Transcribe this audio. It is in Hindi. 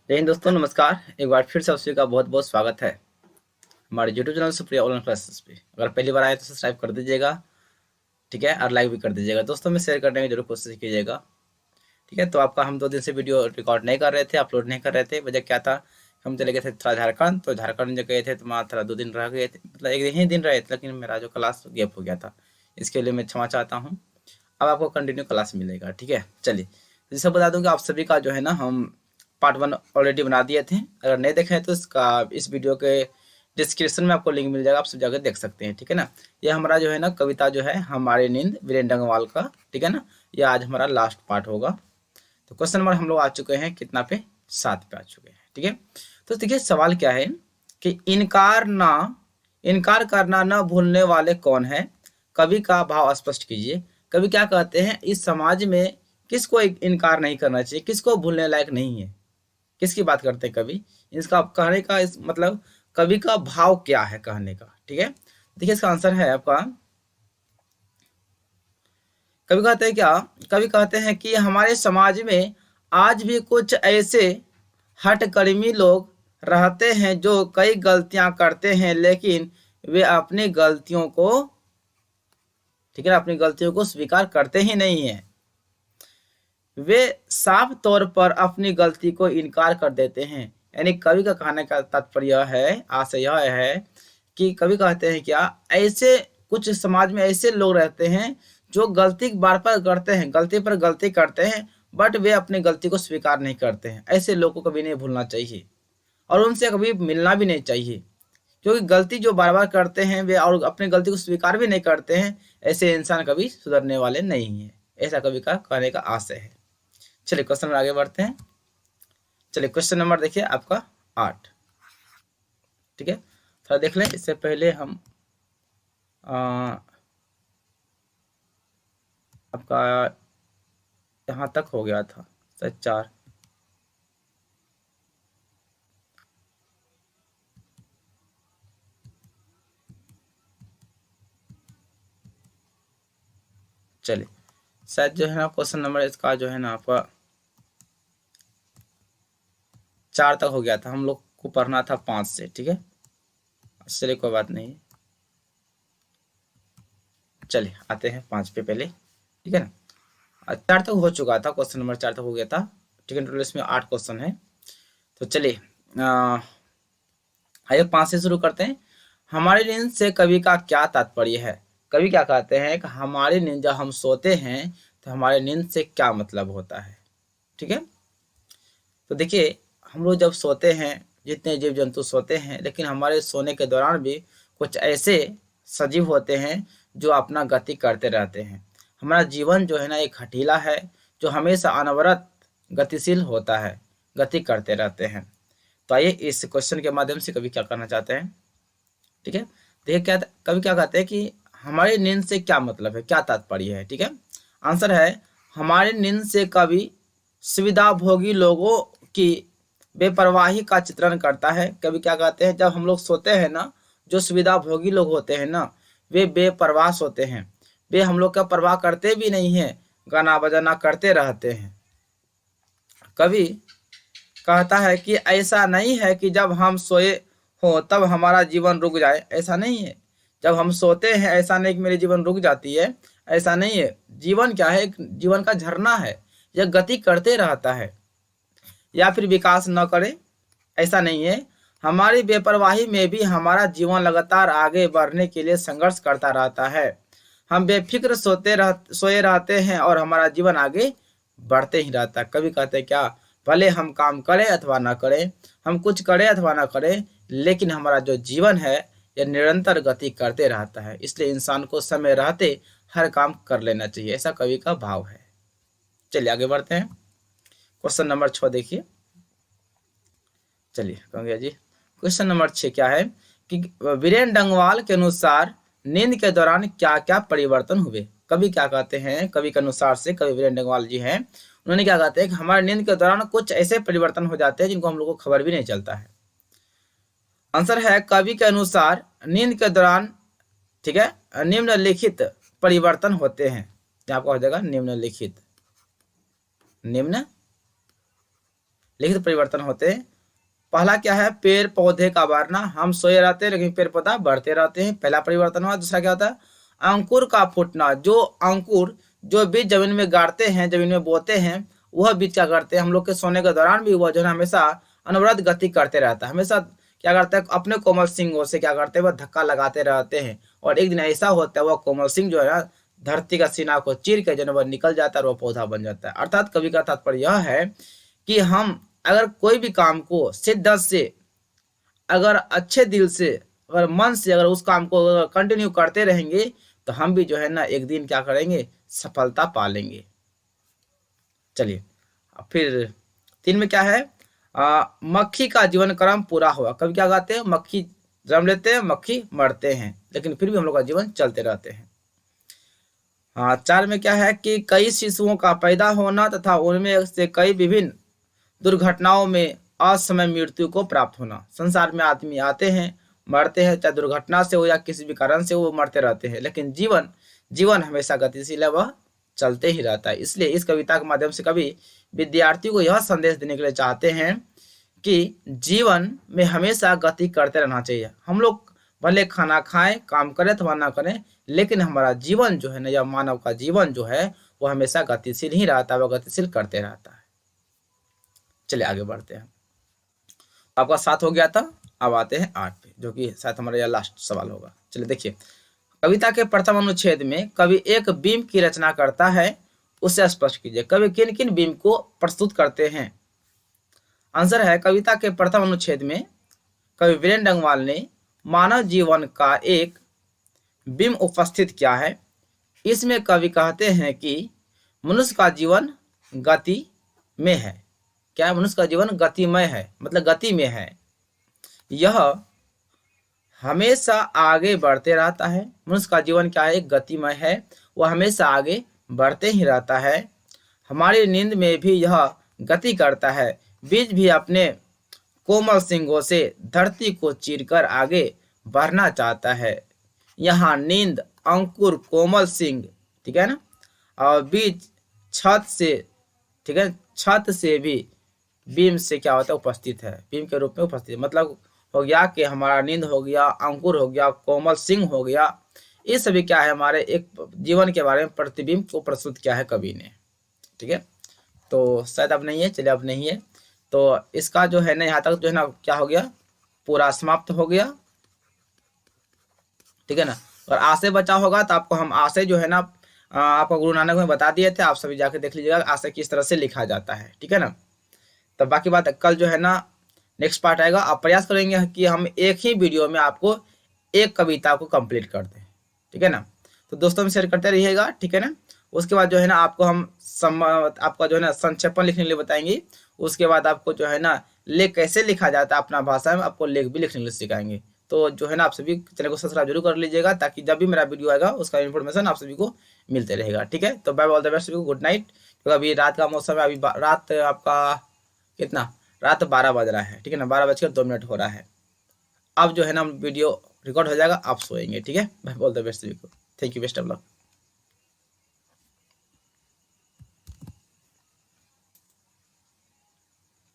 जय हिंद दोस्तों, नमस्कार। एक बार फिर से आप सभी का बहुत बहुत स्वागत है हमारे YouTube channel Supriya online classes पे। अगर पहली बार आए तो सब्सक्राइब कर दीजिएगा, ठीक है, और लाइक भी कर दीजिएगा। दोस्तों में शेयर करने की जरूर कोशिश कीजिएगा, ठीक है। तो आपका हम 2 दिन से वीडियो रिकॉर्ड नहीं कर रहे थे, अपलोड नहीं कर रहे थे। वजह क्या था, हम चले गए थे थोड़ा झारखंड, तो झारखंड जब गए थे तो वहाँ थोड़ा 2 दिन रह गए थे, मतलब एक ही दिन रहे थे, लेकिन मेरा जो क्लास गैप हो गया था। इसके लिए मैं क्षमा चाहता हूँ। अब आपको कंटिन्यू क्लास मिलेगा, ठीक है। चलिए, जैसे बता दूं कि आप सभी का जो है ना, हम पार्ट 1 ऑलरेडी बना दिए थे। अगर नहीं देखे हैं तो इसका इस वीडियो के डिस्क्रिप्शन में आपको लिंक मिल जाएगा, आप सब जगह देख सकते हैं, ठीक है ना। ये हमारा जो है ना कविता जो है हमारी नींद वीरेंद्र डंगवाल का, ठीक है ना। ये आज हमारा लास्ट पार्ट होगा। तो क्वेश्चन नंबर हम लोग आ चुके हैं कितना पे, 7 पे आ चुके हैं, ठीक है। तो देखिए सवाल क्या है कि इनकार करना न भूलने वाले कौन है, कवि का भाव स्पष्ट कीजिए। कवि क्या कहते हैं, इस समाज में किसको इनकार नहीं करना चाहिए, किसको भूलने लायक नहीं है, किसकी बात करते हैं कवि। इसका कहने का इस मतलब कवि का भाव क्या है कहने का, ठीक है। देखिए इसका आंसर है आपका, कवि कहते हैं क्या, कवि कहते हैं कि हमारे समाज में आज भी कुछ ऐसे हठकर्मी लोग रहते हैं जो कई गलतियां करते हैं, लेकिन वे अपनी गलतियों को, ठीक है, अपनी गलतियों को स्वीकार करते ही नहीं है। वे साफ तौर पर अपनी गलती को इनकार कर देते हैं। यानी कवि का कहने का तात्पर्य है, आशय यह है कि कवि कहते हैं क्या, ऐसे कुछ समाज में ऐसे लोग रहते हैं जो गलती बार बार करते हैं, गलती पर गलती करते हैं, बट वे अपनी गलती को स्वीकार नहीं करते हैं। ऐसे लोगों को कभी नहीं भूलना चाहिए और उनसे कभी मिलना भी नहीं चाहिए, क्योंकि गलती जो बार बार करते हैं वे और अपनी गलती को स्वीकार भी नहीं करते हैं, ऐसे इंसान कभी सुधरने वाले नहीं है। ऐसा कवि का कहने का आशय है। चलिए क्वेश्चन में आगे बढ़ते हैं। चलिए क्वेश्चन नंबर देखिए आपका 8, ठीक है। थोड़ा देख लें इससे पहले हम आपका यहाँ तक हो गया था शायद 4। चलिए शायद जो है ना क्वेश्चन नंबर इसका जो है ना आपका 4 तक हो गया था, हम लोग को पढ़ना था 5 से, ठीक है। चलिए कोई बात नहीं, चलिए आते हैं 5 पे पहले, ठीक है ना। 4 तक हो चुका था, क्वेश्चन नंबर 4 तक हो गया था, ठीक है। टोटल इसमें 8 क्वेश्चन है। तो चलिए आइए 5 से शुरू करते हैं। हमारी नींद से कवि का क्या तात्पर्य है। कवि क्या कहते हैं कि हमारी नींद, जब हम सोते हैं तो हमारे नींद से क्या मतलब होता है, ठीक है। तो देखिए हम लोग जब सोते हैं, जितने जीव जंतु सोते हैं, लेकिन हमारे सोने के दौरान भी कुछ ऐसे सजीव होते हैं जो अपना गति करते रहते हैं। हमारा जीवन जो है ना एक हठीला है, जो हमेशा अनवरत गतिशील होता है, गति करते रहते हैं। तो आइए इस क्वेश्चन के माध्यम से कवि क्या करना चाहते हैं, ठीक है। देखिए क्या कवि क्या कहते हैं कि हमारी नींद से क्या मतलब है, क्या तात्पर्य है, ठीक है। आंसर है, हमारी नींद से कवि सुविधाभोगी लोगों की बेपरवाही का चित्रण करता है। कवि क्या कहते हैं, जब हम लोग सोते हैं ना, जो सुविधाभोगी लोग होते हैं ना, वे बेपरवाह होते हैं। वे हम लोग का परवाह करते भी नहीं है, गाना बजाना करते रहते हैं। कवि कहता है कि ऐसा नहीं है कि जब हम सोए हो तब हमारा जीवन रुक जाए, ऐसा नहीं है। जब हम सोते हैं ऐसा नहीं कि मेरी जीवन रुक जाती है, ऐसा नहीं है। जीवन क्या है, एक जीवन का झरना है, यह गति करते रहता है या फिर विकास न करे, ऐसा नहीं है। हमारी बेपरवाही में भी हमारा जीवन लगातार आगे बढ़ने के लिए संघर्ष करता रहता है। हम बेफिक्र सोए रहते हैं और हमारा जीवन आगे बढ़ते ही रहता है। कभी कहते हैं क्या, भले हम काम करें अथवा ना करें, हम कुछ करें अथवा ना करें, लेकिन हमारा जो जीवन है यह निरंतर गति करते रहता है। इसलिए इंसान को समय रहते हर काम कर लेना चाहिए, ऐसा कवि का भाव है। चलिए आगे बढ़ते हैं। क्वेश्चन नंबर 6 देखिए। चलिए कहोगे जी, क्वेश्चन नंबर 6 क्या है कि वीरेंद्र डंगवाल के अनुसार नींद के दौरान क्या क्या परिवर्तन हुए। कवि क्या कहते हैं, कवि के अनुसार से, कवि वीरेंद्र डंगवाल जी हैं, उन्होंने क्या कहते हैं कि हमारे नींद के दौरान कुछ ऐसे परिवर्तन हो जाते हैं जिनको हम लोग को खबर भी नहीं चलता है। आंसर है, कवि के अनुसार नींद के दौरान, ठीक है, निम्नलिखित परिवर्तन होते हैं। यहाँ पर हो जाएगा निम्नलिखित, निम्न लिखित परिवर्तन होते हैं। पहला क्या है, पेड़ पौधे का बढ़ना, हम सोए रहते हैं लेकिन पेड़ पौधा बढ़ते रहते हैं, पहला परिवर्तन हुआ। दूसरा क्या होता है, अंकुर का फूटना, जो अंकुर जो बीज जमीन में गाड़ते हैं, जमीन में बोते हैं, वह बीज क्या करते हैं, हम लोग के सोने के दौरान भी वह जो है हमेशा अनवरत गति करते रहता है, हमेशा क्या करता है, अपने कोमल सिंगों से क्या करते हैं, वह धक्का लगाते रहते हैं। और एक दिन ऐसा होता है, वह कोमल सिंह जो है ना धरती का सीना को चीर के जो है वह निकल जाता है और वह पौधा बन जाता है। अर्थात कवि का तात्पर्य यह है कि हम अगर कोई भी काम को शिद्दत से, अगर अच्छे दिल से, अगर मन से अगर उस काम को कंटिन्यू करते रहेंगे तो हम भी जो है ना एक दिन क्या करेंगे, सफलता पा लेंगे। चलिए फिर 3 में क्या है, मक्खी का जीवन क्रम पूरा हुआ। कभी क्या कहते हैं, मक्खी जन्म लेते हैं, मक्खी मरते हैं, लेकिन फिर भी हम लोग का जीवन चलते रहते हैं। 4 में क्या है कि कई शिशुओं का पैदा होना तथा उनमें से कई विभिन्न दुर्घटनाओं में असमय मृत्यु को प्राप्त होना। संसार में आदमी आते हैं, मरते हैं, चाहे दुर्घटना से हो या किसी भी कारण से वो मरते रहते हैं, लेकिन जीवन हमेशा गतिशील है, वह चलते ही रहता है। इसलिए इस कविता के माध्यम से कवि विद्यार्थियों को यह संदेश देने के लिए चाहते हैं कि जीवन में हमेशा गति करते रहना चाहिए। हम लोग भले खाना खाएं, काम करें अथवा ना करें, लेकिन हमारा जीवन जो है ना, या मानव का जीवन जो है वो हमेशा गतिशील ही रहता है, वह गतिशील करते रहता है। चलिए आगे बढ़ते हैं। आपका 7 हो गया था, अब आते हैं 8 पे, जो कि शायद हमारा यह लास्ट सवाल होगा। चलिए देखिए, कविता के प्रथम अनुच्छेद में कवि एक बीम की रचना करता है, उसे स्पष्ट कीजिए। कवि किन किन बीम को प्रस्तुत करते हैं? आंसर है, कविता के प्रथम अनुच्छेद में कवि वीरेंद्र डंगवाल ने मानव जीवन का एक बीम उपस्थित किया है। इसमें कवि कहते हैं कि मनुष्य का जीवन गति में है। क्या है, मनुष्य का जीवन गतिमय है, मतलब गति में है, यह हमेशा आगे बढ़ते रहता है। मनुष्य का जीवन क्या है, गतिमय है, वह हमेशा आगे बढ़ते ही रहता है। हमारी नींद में भी यह गति करता है, बीज भी अपने कोमल सिंगों से धरती को चीरकर आगे बढ़ना चाहता है। यहाँ नींद, अंकुर, कोमल सिंग, ठीक है ना, और बीज छत से, ठीक है, छत से भी बीम से क्या होता है, उपस्थित है, बीम के रूप में उपस्थित। मतलब हो गया कि हमारा नींद हो गया, अंकुर हो गया, कोमल सिंह हो गया, ये सभी क्या है, हमारे एक जीवन के बारे में प्रतिबिंब को प्रस्तुत किया है कवि ने। ठीक है, तो शायद अब नहीं है, चलिए अब नहीं है, तो इसका जो है ना यहाँ तक जो है ना क्या हो गया, पूरा समाप्त हो गया। ठीक है ना, और आशय बचा होगा तो आपको हम आशय जो है ना आपको गुरु नानक में बता दिए थे, आप सभी जाके देख लीजिएगा आशय किस तरह से लिखा जाता है। ठीक है ना, तो बाकी बात कल जो है ना नेक्स्ट पार्ट आएगा। आप प्रयास करेंगे कि हम एक ही वीडियो में आपको एक कविता को कंप्लीट कर दें। ठीक है ना, तो दोस्तों में शेयर करते रहिएगा। ठीक है ना, उसके बाद जो है ना आपको हम आपका जो है ना संक्षेपण लिखने के लिए बताएंगे। उसके बाद आपको जो है ना लेख कैसे लिखा जाता है अपना भाषा में, आपको लेख भी लिखने के लिए सिखाएंगे। तो जो है ना आप सभी चैनल को सब्सक्राइब जरूर कर लीजिएगा, ताकि जब भी मेरा वीडियो आएगा उसका इन्फॉर्मेशन आप सभी को मिलते रहेगा। ठीक है, तो bye, all the best, good night. तो अभी रात का मौसम है, अभी रात आपका कितना, रात 12 बज रहा है। ठीक है ना, 12:02 हो रहा है। अब जो है ना वीडियो रिकॉर्ड हो जाएगा, आप सोएंगे। ठीक है, बाय, ऑल द बेस्ट सभी को, thank you, best of luck.